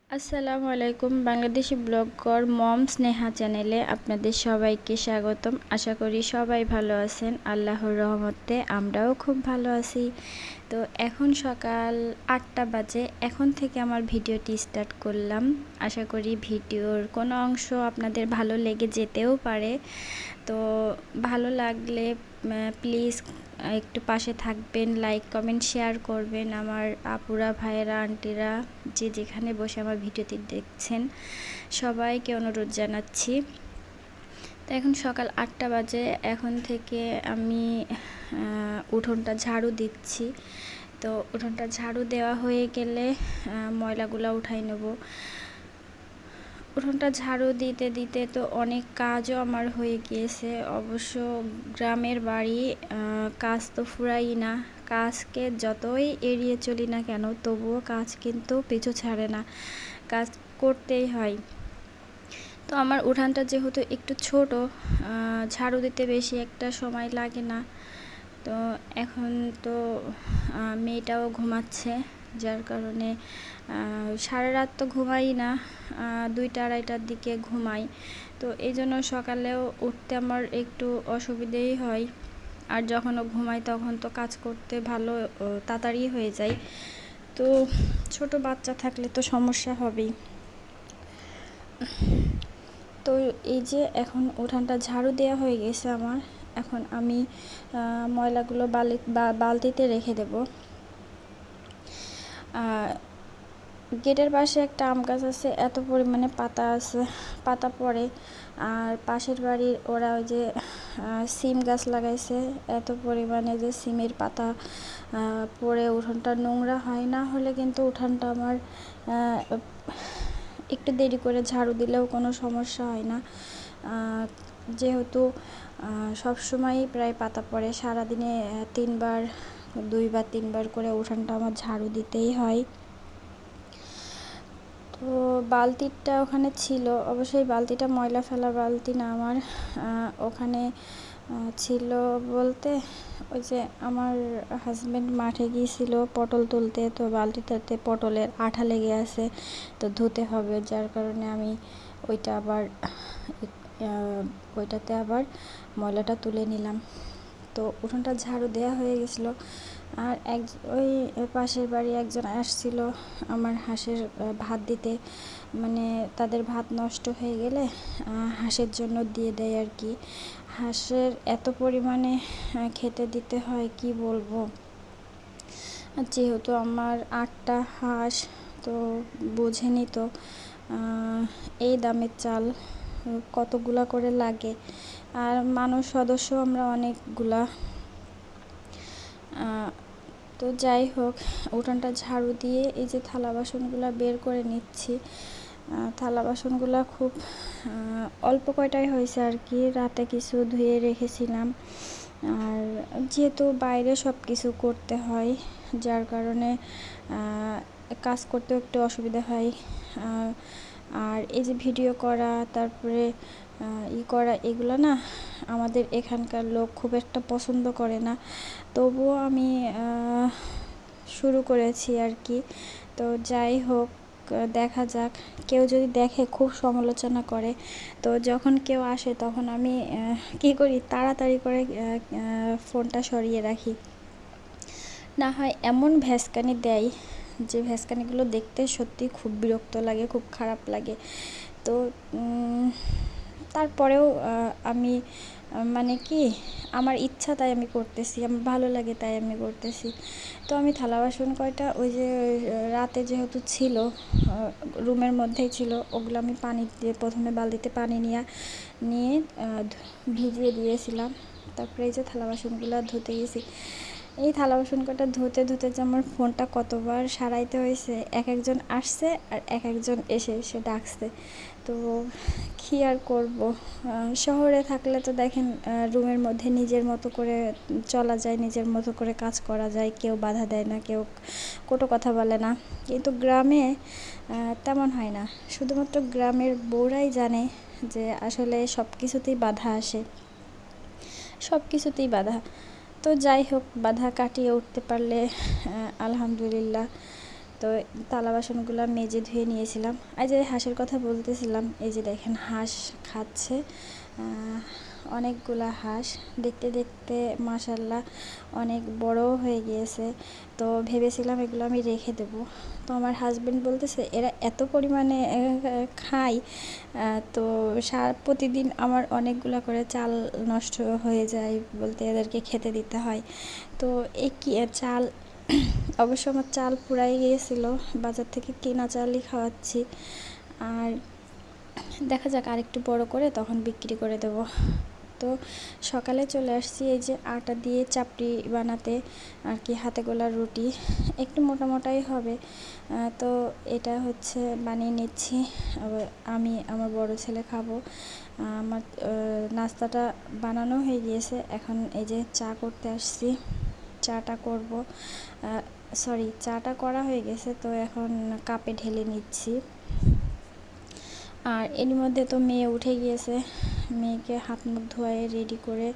আসসালামু আলাইকুম। বাংলাদেশি ব্লগার মম স্নেহা চ্যানেলে আপনাদের সবাইকে স্বাগতম। আশা করি সবাই ভালো আছেন। আল্লাহর রহমতে আমরাও খুব ভালো আছি। তো এখন সকাল 8টা বাজে। এখন থেকে আমার ভিডিওটি স্টার্ট করলাম। আশা করি ভিডিওর কোনো অংশ আপনাদের ভালো লেগে যেতেও পারে। তো ভালো লাগলে প্লিজ একটু পাশে থাকবেন, লাইক কমেন্ট শেয়ার করবেন। আমার আপুরা, ভাইয়েরা, আন্টিরা যে যেখানে বসে আমার ভিডিওটি দেখছেন সবাইকে অনুরোধ জানাচ্ছি। তো এখন সকাল 8টা বাজে। এখন থেকে আমি উঠোনটা ঝাড়ু দিচ্ছি। তো উঠোনটা ঝাড়ু দেওয়া হয়ে গেলে ময়লাগুলো উঠাই নেব। উঠোনটা ঝাড়ু দিতে দিতে তো অনেক কাজও আমার হয়ে গিয়েছে। অবশ্য গ্রামের বাড়ি, কাজ তো ফুরাই না। কাজকে যতই এড়িয়ে চলি না কেন, তবুও কাজ কিন্তু পিছু ছাড়ে না, কাজ করতেই হয়। তো আমার উঠানটা যেহেতু একটু ছোট, ঝাড়ু দিতে বেশি একটা সময় লাগে না। তো এখন তো মেয়েটাও ঘুমাচ্ছে, যার কারণে সারা রাত তো ঘুমাই না, 2টা 2:30টার দিকে ঘুমাই। তো এই জন্য সকালেও উঠতে আমার একটু অসুবিধেই হয়। আর যখনও ঘুমাই তখন তো কাজ করতে ভালো তাড়াতাড়ি হয়ে যায়। তো ছোট বাচ্চা থাকলে তো সমস্যা হবেই। তো এই যে এখন উঠানটা ঝাড়ু দেওয়া হয়ে গেছে আমার। এখন আমি ময়লাগুলো বালতিতে রেখে দেব। গেটের পাশে একটা আম গাছ আছে, এত পরিমাণে পাতা আছে, পাতা পড়ে। আর পাশের বাড়ির ওরা ওই যে সিম গাছ লাগাইছে, এত পরিমাণে যে সিমের পাতা পড়ে উঠোনটা নোংরা হয়। না হলে কিন্তু উঠানটা আমার একটু দেরি করে ঝাড়ু দিলেও কোনো সমস্যা হয় না, যেহেতু সবসময়ই প্রায় পাতা পড়ে। সারাদিনে 2 বা 3 বার করে উঠানটা আমার ঝাড়ু দিতেই হয়। তো বালতিটা ওখানে ছিল, অবশ্যই বালতিটা ময়লা ফেলা বালতি না আমার। ওখানে ছিল বলতে ওই যে আমার হাজব্যান্ড মাঠে গিয়েছিল পটল তুলতে, তো বালতিটাতে পটলের আঠা লেগে আছে, তো ধুতে হবে, যার কারণে আমি ওইটাতে আবার ময়লাটা তুলে নিলাম। তো উঠোনটা ঝাড়ু দেওয়া হয়ে গেছিলো। আর ওই পাশের বাড়ি একজন আসছিল আমার হাঁসের ভাত দিতে, মানে তাদের ভাত নষ্ট হয়ে গেলে হাঁসের জন্য দিয়ে দেয় আর কি। হাঁসের এত পরিমাণে খেতে দিতে হয় কি বলবো। যেহেতু আমার 8টা হাঁস, তো বোঝেনি তো এই দামের চাল কতগুলা করে লাগে। আর মানুষ সদস্য আমরা অনেকগুলা। তো যাই হোক, উঠানটা ঝাড়ু দিয়ে এই যে থালা বাসনগুলো বের করে নিচ্ছি। থালা বাসনগুলো খুব অল্প কয়টাই হয়েছে আর কি, রাতে কিছু ধুয়ে রেখেছিলাম। আর যেহেতু বাইরে সব কিছু করতে হয়, যার কারণে কাজ করতেও একটু অসুবিধা হয়। আর এই যে ভিডিও করা, তারপরে করা, এগুলো না আমাদের এখানকার লোক খুব একটা পছন্দ করে না, তবুও আমি শুরু করেছি আর কি। তো যাই হোক, দেখা যাক। কেউ যদি দেখে খুব সমালোচনা করে, তো যখন কেউ আসে তখন আমি কী করি, তাড়াতাড়ি করে ফোনটা সরিয়ে রাখি। না হয় এমন ভ্যাসকানি দেয় যে ভ্যাসকানিগুলো দেখতে সত্যি খুব বিরক্ত লাগে, খুব খারাপ লাগে। তো তারপরেও আমি মানে কি, আমার ইচ্ছা তাই আমি করতেছি, আমার ভালো লাগে তাই আমি করতেছি। তো আমি থালা বাসন কয়টা ওই যে রাতে যেহেতু ছিল, রুমের মধ্যেই ছিল, ওগুলো আমি পানি দিয়ে প্রথমে বালতিতে পানি নিয়ে ভিজিয়ে দিয়েছিলাম। তারপরে এই যে থালা বাসনগুলো ধুতে গেছি। এই থালা বাসন কটা ধুতে ধুতে যে আমার ফোনটা কতবার সারাইতে হয়েছে। একজন আসছে আর একজন এসে ডাকছে। তো কী আর করব, শহরে থাকলে তো দেখেন রুমের মধ্যে নিজের মতো করে চলা যায়, নিজের মতো করে কাজ করা যায়, কেউ বাধা দেয় না, কেউ কটু কথা বলে না। কিন্তু গ্রামে তেমন হয় না। শুধুমাত্র গ্রামের বউরাই জানে যে আসলে সব কিছুতেই বাধা আসে, সব কিছুতেই বাধা। তো যাই হোক, বাধা কাটিয়ে উঠতে পারলে আলহামদুলিল্লাহ। তো থালা বাসনগুলো মেজে ধুয়ে নিয়েছিলাম। এই যে হাঁসের কথা বলতেছিলাম, এই যে দেখেন হাঁস খাচ্ছে, অনেকগুলা হাঁস, দেখতে দেখতে মাশাল্লাহ অনেক বড় হয়ে গিয়েছে। তো ভেবেছিলাম এগুলো আমি রেখে দেব। তো আমার হাজব্যান্ড বলতেছে এরা এত পরিমাণে খায়, তো প্রতিদিন আমার অনেকগুলো করে চাল নষ্ট হয়ে যায়, বলতে এদেরকে খেতে দিতে হয়। তো এই কি চাল অবশ্য আমার চাল পুরাই গিয়েছিলো, বাজার থেকে কেনা চালই খাওয়াচ্ছি। আর দেখা যাক আরেকটু বড় করে তখন বিক্রি করে দেব। তো সকালে চলে আসছি এই যে আটা দিয়ে চাপড়ি বানাতে আর কি, হাতে গোলা রুটি, একটু মোটা মোটাই হবে। তো এটা হচ্ছে বানিয়ে নিচ্ছি, আমি আমার বড় ছেলে খাবো। আমার নাস্তাটা বানানো হয়ে গিয়েছে, এখন এই যে চা করতে আসছি, চাটা করব। চাটা করা হয়ে গেছে, তো এখন কাপে ঢেলে নিচ্ছি। আর এর মধ্যে তো মেয়ে উঠে গিয়েছে, মেয়েকে হাত মুখ ধোয়ায়ে রেডি করে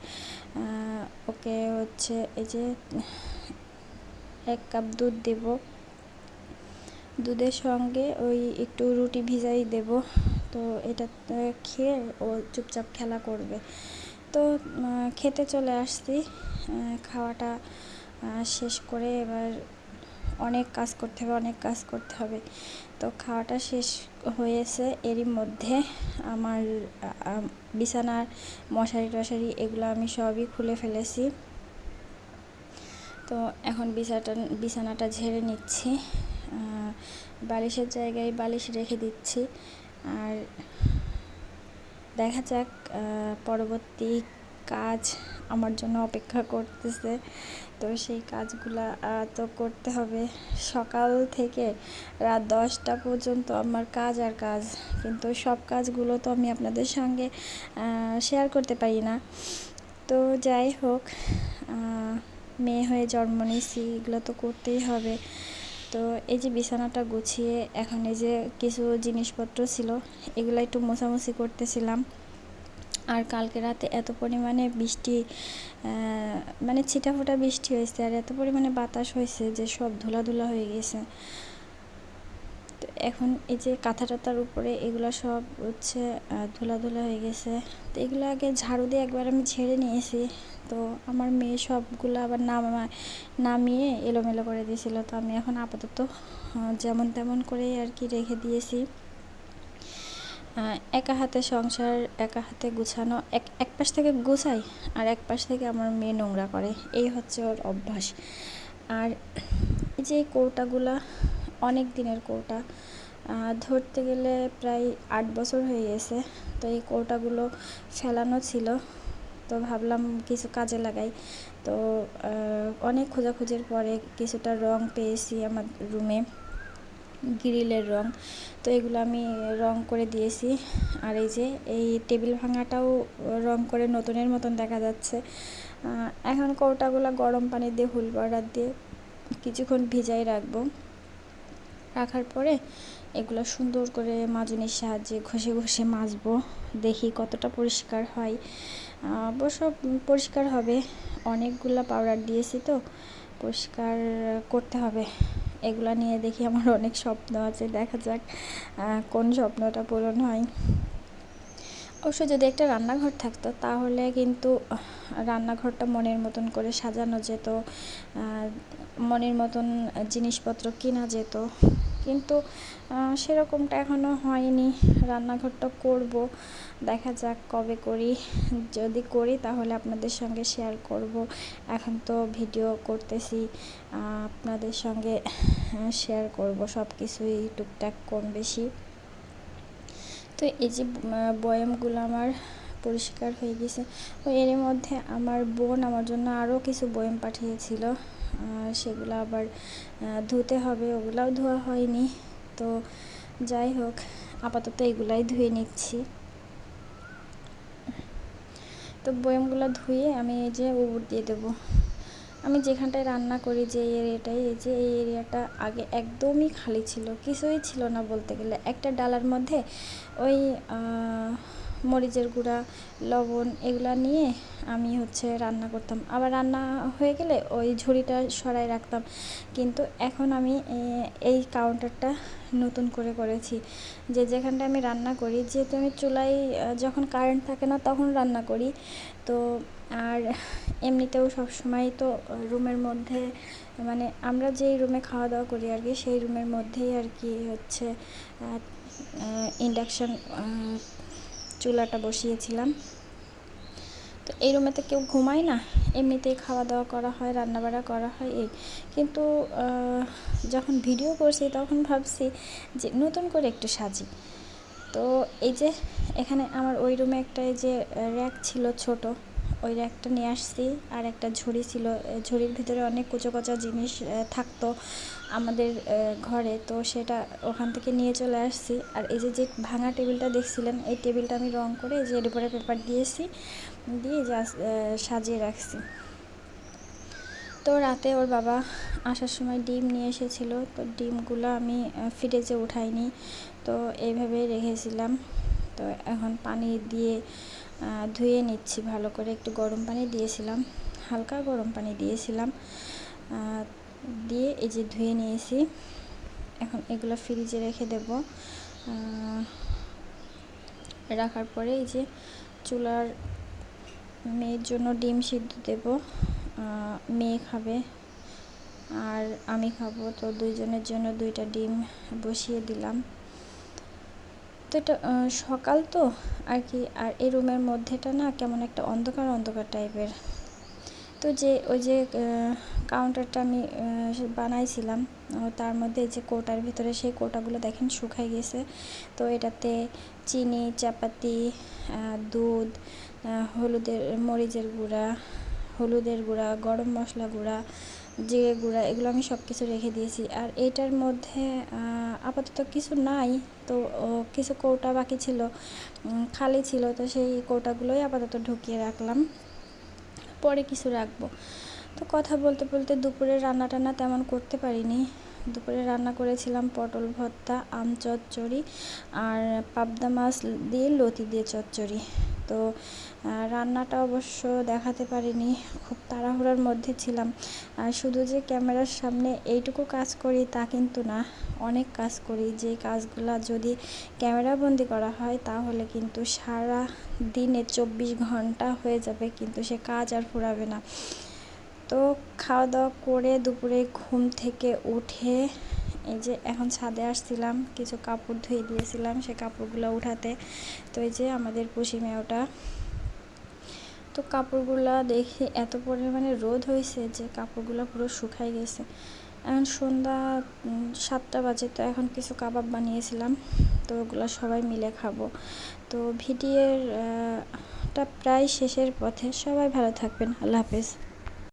ওকে হচ্ছে এই যে 1 কাপ দুধ দেব, দুধের সঙ্গে ওই একটু রুটি ভিজাই দেব। তো এটা খেয়ে ও চুপচাপ খেলা করবে। তো খেতে চলে আসছি, খাওয়াটা শেষ করে এবার অনেক কাজ করতে হবে। তো খাওয়াটা শেষ হয়েছে, এরই মধ্যে আমার বিছানার মশারি টশারি এগুলো আমি সবই খুলে ফেলেছি। তো এখন বিছানাটা ঝেড়ে নিচ্ছি, বালিশের জায়গায় বালিশ রেখে দিচ্ছি। আর দেখা যাক পরবর্তী কাজ আমার জন্য অপেক্ষা করতেছে। তো সেই কাজগুলা তো করতে হবে। সকাল থেকে রাত 10টা পর্যন্ত আমার কাজ আর কাজ, কিন্তু সব কাজগুলো তো আমি আপনাদের সঙ্গে শেয়ার করতে পারি না। তো যাই হোক, মেয়ে হয়ে জন্ম নিয়েছি, এগুলো তো করতেই হবে। তো এই যে বিছানাটা গুছিয়ে এখন এই যে কিছু জিনিসপত্র ছিল এগুলো একটু মোছামুছি করতেছিলাম। আর কালকে রাতে এত পরিমাণে বৃষ্টি, মানে ছিটাফোঁটা বৃষ্টি হয়েছে, আর এত পরিমাণে বাতাস হয়েছে যে সব ধুলা হয়ে গেছে। তো এখন এই যে কাঁথা টাথার উপরে এগুলো সব হচ্ছে ধুলা হয়ে গেছে। তো এগুলো আগে ঝাড়ু দিয়ে একবার আমি ঝেড়ে নিয়েছি। তো আমার মেয়ে সবগুলো আবার নামিয়ে এলোমেলো করে দিয়েছিল। তো আমি এখন আপাতত যেমন তেমন করেই আর কি রেখে দিয়েছি। একা হাতে সংসার, একা হাতে গুছানো, এক পাশ থেকে গুছাই আর এক পাশ থেকে আমার মেয়ে নোংরা করে, এই হচ্ছে ওর অভ্যাস। আর এই যে কৌটাগুলা অনেক দিনের কৌটা, ধরতে গেলে প্রায় 8 বছর হয়ে গেছে। তো এই কৌটাগুলো ফেলানো ছিল, তো ভাবলাম কিছু কাজে লাগাই। তো অনেক খোঁজাখুঁজির পরে কিছুটা রং পেয়েছি আমার রুমে, গ্রিলের রং। তো এগুলো আমি রং করে দিয়েছি। আর এই যে এই টেবিল ভাঙাটাও রং করে নতুনের মতন দেখা যাচ্ছে। এখন কৌটাগুলো গরম পানি দিয়ে হুল পাউডার দিয়ে কিছুক্ষণ ভিজাই রাখবো। রাখার পরে এগুলো সুন্দর করে মাজনির সাহায্যে ঘষে মাজবো, দেখি কতটা পরিষ্কার হয়। অবশ্য পরিষ্কার হবে, অনেকগুলো পাউডার দিয়েছি তো পরিষ্কার করতে হবে। এগুলা নিয়ে দেখি আমার অনেক স্বপ্ন আছে, দেখা যাক কোন স্বপ্নটা পূরণ হয়। অবশ্য যদি একটা রান্নাঘর থাকতো তাহলে কিন্তু রান্নাঘরটা মনের মতন করে সাজানো যেত, মনের মতন জিনিসপত্র কেনা যেত, কিন্তু সেরকমটা এখনও হয়নি। রান্নাঘরটা করব, দেখা যাক কবে করি। যদি করি তাহলে আপনাদের সঙ্গে শেয়ার করব। এখন তো ভিডিও করতেছি, আপনাদের সঙ্গে শেয়ার করব সব কিছুই টুকটাক কম বেশি। তো এই যে বয়ামগুলো আমার পরিষ্কার হয়ে গেছে। এর মধ্যে আমার বোন আমার জন্য আরও কিছু বয়াম পাঠিয়েছিল, সেগুলো আবার ধুতে হবে, ওগুলাও ধোয়া হয়নি। তো যাই হোক, আপাতত এগুলাই ধুয়ে নিচ্ছি। তো বয়ামগুলো ধুয়ে আমি এই যে উবুর দিয়ে দেবো। আমি যেখানটায় রান্না করি যে এরিয়াটাই, এই যে এই এরিয়াটা আগে একদমই খালি ছিল, কিছুই ছিল না বলতে গেলে। একটা ডালার মধ্যে ওই মরিচের গুঁড়া, লবণ এগুলা নিয়ে আমি হচ্ছে রান্না করতাম। আবার রান্না হয়ে গেলে ওই ঝুড়িটা সরাই রাখতাম। কিন্তু এখন আমি এই কাউন্টারটা নতুন করে করেছি, যে যেখানটা আমি রান্না করি, যেহেতু আমি চুলায় যখন কারেন্ট থাকে না তখন রান্না করি। তো আর এমনিতেও সবসময় তো রুমের মধ্যে, মানে আমরা যেই রুমে খাওয়া দাওয়া করি আর কি, সেই রুমের মধ্যেই আর কি হচ্ছে ইন্ডাকশান চুলাটা বসিয়েছিলাম। তো এই রুমেতে কেউ ঘুমায় না, এমনিতেই খাওয়া দাওয়া করা হয়, রান্নাবাড়া করা হয় এই। কিন্তু যখন ভিডিও করছি তখন ভাবছি যে নতুন করে একটু সাজি। তো এই যে এখানে আমার ওই রুমে একটা এই যে র্যাক ছিল ছোট, ওই র্যাকটা নিয়ে আসছি। আর একটা ঝুড়ি ছিল, ঝুড়ির ভিতরে অনেক কুচো কচা জিনিস থাকতো আমাদের ঘরে, তো সেটা ওখান থেকে নিয়ে চলে আসছি। আর এই যে ভাঙা টেবিলটা দেখছিলেন, এই টেবিলটা আমি রং করে যে এর উপরে পেপার দিয়েছি, দিয়ে জাস্ট সাজিয়ে রাখছি। তো রাতে ওর বাবা আসার সময় ডিম নিয়ে এসেছিলো, তো ডিমগুলো আমি ফ্রিজে উঠাইনি, তো এইভাবেই রেখেছিলাম। তো এখন পানি দিয়ে ধুয়ে নিচ্ছি ভালো করে, একটু গরম পানি দিয়েছিলাম, হালকা গরম পানি দিয়েছিলাম, দিয়ে এই যে ধুয়ে নিয়েছি। এখন এগুলো ফ্রিজে রেখে দেব। রাখার পরে এই যে চুলার মেয়ের জন্য ডিম সিদ্ধ দেব, মেয়ে খাবে আর আমি খাবো, তো দুইজনের জন্য 2টা ডিম বসিয়ে দিলাম। তো এটা সকাল তো আর কি, আর এই রুমের মধ্যেটা না কেমন একটা অন্ধকার অন্ধকার টাইপের। তো যে ওই যে কাউন্টারটা আমি বানাইছিলাম, তার মধ্যে যে কৌটার ভিতরে, সেই কৌটাগুলো দেখেন শুকাই গেছে। তো এটাতে চিনি, চাপাতি, দুধ, মরিচের গুঁড়া, হলুদের গুঁড়া, গরম মশলা গুঁড়া, জিরে গুঁড়া, এগুলো আমি সব কিছু রেখে দিয়েছি। আর এইটার মধ্যে আপাতত কিছু নাই, তো কিছু কৌটা বাকি ছিল, খালি ছিল, তো সেই কৌটাগুলোই আপাতত ঢুকিয়ে রাখলাম, পরে কিছু রাখবো। তো কথা বলতে বলতে দুপুরে রান্না টান্না তেমন করতে পারিনি। দুপুরে রান্না করেছিলাম পটল ভর্তা, আম চচ্চড়ি আর পাবদা মাছ দিয়ে লতি দিয়ে চচ্চড়ি। তো রান্নাটা অবশ্য দেখাতে পারিনি, খুব তাড়াহুড়োর মধ্যে ছিলাম। আর শুধু যে ক্যামেরার সামনে এইটুকু কাজ করি তা কিন্তু না, অনেক কাজ করি, যে কাজগুলো যদি ক্যামেরাবন্দি করা হয় তাহলে কিন্তু সারা দিনে 24 ঘন্টা হয়ে যাবে, কিন্তু সে কাজ আর ফুরাবে না। তো খাওয়া দাওয়া করে দুপুরে ঘুম থেকে উঠে এই যে এখন ছাদে আসছিলাম, কিছু কাপড় ধুয়ে দিয়েছিলাম, সে কাপড়গুলো উঠাতে। তো এই যে আমাদের পুষি মেয়েটা, তো কাপড়গুলো দেখে এত পরিমাণে রোদ হয়েছে যে কাপড়গুলো পুরো শুকাই গেছে। এখন সন্ধ্যা 7টা বাজে, তো এখন কিছু কাবাব বানিয়েছিলাম, তো ওগুলো সবাই মিলে খাবো। তো ভিডিওটা প্রায় শেষের পথে, সবাই ভালো থাকবেন, আল্লাহ হাফেজ।